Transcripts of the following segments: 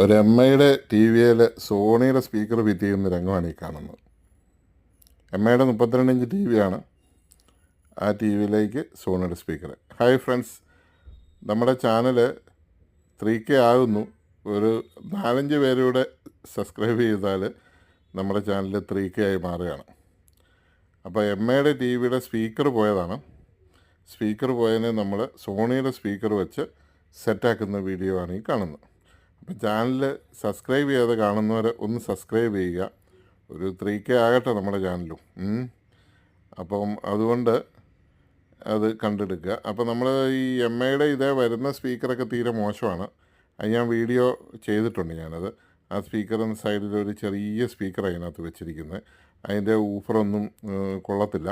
ഒരു എം ഐയുടെ ടി വിയിൽ സോണിയുടെ സ്പീക്കർ ഫിറ്റ് ചെയ്യുന്ന രംഗമാണ് ഈ കാണുന്നത്. എം ഐയുടെ 32 ഇഞ്ച് ടി വിയാണ്. ആ ടി വിയിലേക്ക് സോണിയുടെ സ്പീക്കർ. ഹായ് ഫ്രണ്ട്സ്, നമ്മുടെ ചാനൽ 3K ആകുന്നു. ഒരു 4-5 പേരൂടെ സബ്സ്ക്രൈബ് ചെയ്താൽ നമ്മുടെ ചാനൽ 3K ആയി മാറുകയാണ്. അപ്പോൾ എം ഐയുടെ ടി വിയുടെ സ്പീക്കർ പോയതാണ്. സ്പീക്കർ പോയതിനെ നമ്മൾ സോണിയുടെ സ്പീക്കർ വെച്ച് സെറ്റാക്കുന്ന വീഡിയോ ആണ് ഈ കാണുന്നത്. അപ്പം ചാനൽ സബ്സ്ക്രൈബ് ചെയ്യാതെ കാണുന്നവർ ഒന്ന് സബ്സ്ക്രൈബ് ചെയ്യുക. ഒരു 3K ആകട്ടെ നമ്മുടെ ചാനലും. അപ്പം അതുകൊണ്ട് അത് കണ്ടെടുക്കുക. അപ്പോൾ നമ്മൾ ഈ എം ഐയുടെ ഇതേ വരുന്ന സ്പീക്കറൊക്കെ തീരെ മോശമാണ്. അത് ഞാൻ വീഡിയോ ചെയ്തിട്ടുണ്ട്. ഞാനത് ആ സ്പീക്കറിന് സൈഡിൽ ഒരു ചെറിയ സ്പീക്കർ അതിനകത്ത് വെച്ചിരിക്കുന്നത്. അതിൻ്റെ ഊഫറൊന്നും കൊള്ളത്തില്ല.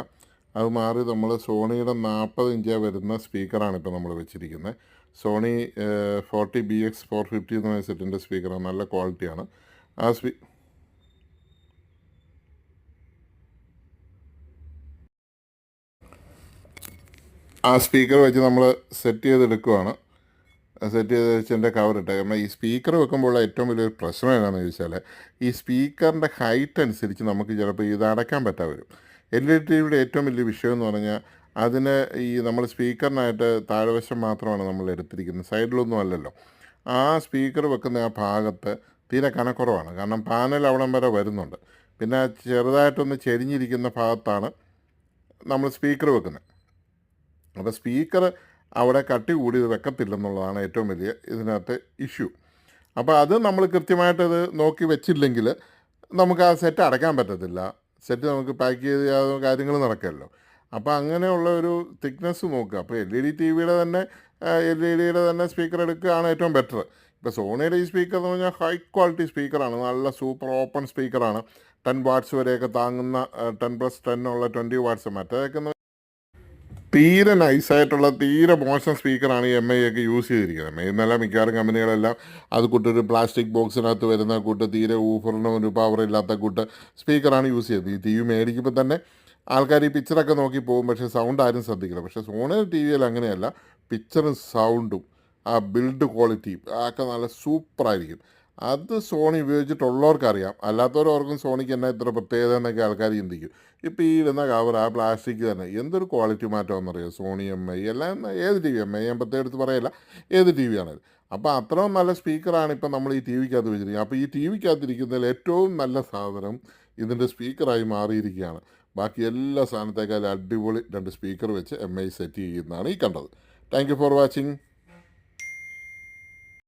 അത് മാറി നമ്മൾ സോണിയുടെ 40 ഇഞ്ച് വരുന്ന സ്പീക്കറാണ് ഇപ്പോൾ നമ്മൾ വെച്ചിരിക്കുന്നത്. സോണി 40BX450 എന്ന് പറഞ്ഞ സെറ്റിൻ്റെ സ്പീക്കറാണ്. നല്ല ക്വാളിറ്റിയാണ്. ആ സ്പീക്കർ വെച്ച് നമ്മൾ സെറ്റ് ചെയ്തെടുക്കുവാണ്. സെറ്റ് ചെയ്ത് വെച്ചതിൻ്റെ കവറിട്ട്. കാരണം ഈ സ്പീക്കർ വെക്കുമ്പോൾ ഏറ്റവും വലിയൊരു പ്രശ്നം എന്താണെന്ന് ചോദിച്ചാൽ, ഈ സ്പീക്കറിൻ്റെ ഹൈറ്റ് അനുസരിച്ച് നമുക്ക് ചിലപ്പോൾ ഇത് അടയ്ക്കാൻ പറ്റാതെ വരും. LED ടിവിയുടെ ഏറ്റവും വലിയ വിഷയം എന്ന് പറഞ്ഞാൽ അതിന് ഈ നമ്മൾ സ്പീക്കറിനായിട്ട് താഴ്വശം മാത്രമാണ് നമ്മൾ എടുത്തിരിക്കുന്നത്, സൈഡിലൊന്നും അല്ലല്ലോ. ആ സ്പീക്കർ വെക്കുന്ന ആ ഭാഗത്ത് തീരെ കനക്കുറവാണ്. കാരണം പാനൽ അവിടം വരെ വരുന്നുണ്ട്. പിന്നെ ചെറുതായിട്ടൊന്ന് ചെരിഞ്ഞിരിക്കുന്ന ഭാഗത്താണ് നമ്മൾ സ്പീക്കർ വെക്കുന്നത്. അപ്പോൾ സ്പീക്കർ അവിടെ കട്ടി കൂടി ഇത് വെക്കത്തില്ലെന്നുള്ളതാണ് ഏറ്റവും വലിയ ഇതിനകത്ത് ഇഷ്യൂ. അപ്പോൾ അത് നമ്മൾ കൃത്യമായിട്ടത് നോക്കി വെച്ചില്ലെങ്കിൽ നമുക്ക് ആ സെറ്റ് അടയ്ക്കാൻ പറ്റത്തില്ല. സെറ്റ് നമുക്ക് പാക്ക് ചെയ്ത് കാര്യങ്ങൾ നടക്കുമല്ലോ. അപ്പോൾ അങ്ങനെയുള്ള ഒരു തിക്നെസ് നോക്കുക. അപ്പോൾ LED ടിവിയുടെ തന്നെ LED തന്നെ സ്പീക്കർ എടുക്കുകയാണ് ഏറ്റവും ബെറ്റർ. ഇപ്പോൾ സോണിയുടെ ഈ സ്പീക്കർ എന്ന് പറഞ്ഞാൽ ഹൈ ക്വാളിറ്റി സ്പീക്കറാണ്. നല്ല സൂപ്പർ ഓപ്പൺ സ്പീക്കറാണ്. 10 വാട്ട്സ് വരെയൊക്കെ താങ്ങുന്ന 10+10 ഉള്ള 20 വാട്ട്സ്. മറ്റേതൊക്കെ തീരെ നൈസായിട്ടുള്ള തീരെ മോശം സ്പീക്കറാണ് ഈ എം ഐ ഒക്കെ യൂസ് ചെയ്തിരിക്കുന്നത്. എം ഐ എന്നല്ല, മിക്കവാറും കമ്പനികളെല്ലാം അത് കൂട്ടൊരു പ്ലാസ്റ്റിക് ബോക്സിനകത്ത് വരുന്ന കൂട്ട് തീരെ ഊഫറിന് ഒരു പവർ ഇല്ലാത്ത കൂട്ട് സ്പീക്കറാണ് യൂസ് ചെയ്തത്. ഈ ടി വി മേടിക്കുമ്പോൾ തന്നെ ആൾക്കാർ ഈ പിക്ചറൊക്കെ നോക്കി പോകും, പക്ഷേ സൗണ്ട് ആരും ശ്രദ്ധിക്കില്ല. പക്ഷേ സോണി ടി വിയിൽ അങ്ങനെയല്ല. പിക്ചറും സൗണ്ടും ആ ബിൽഡ് ക്വാളിറ്റിയും ഒക്കെ നല്ല സൂപ്പറായിരിക്കും. അത് സോണി ഉപയോഗിച്ചിട്ടുള്ളവർക്കറിയാം. അല്ലാത്തവരോർക്കും സോണിക്ക് എന്നാ ഇത്ര പ്രത്യേകത എന്നൊക്കെ ആൾക്കാർ ചിന്തിക്കും. ഇപ്പോൾ ഈ ഇടുന്ന കവർ ആ പ്ലാസ്റ്റിക് തന്നെ എന്തൊരു ക്വാളിറ്റി മാറ്റമാണെന്നറിയാം. സോണി എം ഐ എല്ലാം ഏത് ടി വി, എം ഐ ഞാൻ പ്രത്യേകം എടുത്ത് പറയില്ല, ഏത് ടി വി ആണത്. അപ്പോൾ അത്രയും നല്ല സ്പീക്കറാണ് ഇപ്പം നമ്മൾ ഈ ടി വിക്കകത്ത് വെച്ചിരിക്കുന്നത്. അപ്പോൾ ഈ ടി വിക്കകത്തിരിക്കുന്നതിൽ ഏറ്റവും നല്ല സാധനം ഇതിൻ്റെ സ്പീക്കറായി മാറിയിരിക്കുകയാണ്. ബാക്കി എല്ലാ സാധനത്തേക്കാളും അടിപൊളി 2 സ്പീക്കർ വെച്ച് എം ഐ സെറ്റ് ചെയ്യുന്നതാണ് ഈ കണ്ടത്. Thank you for watching.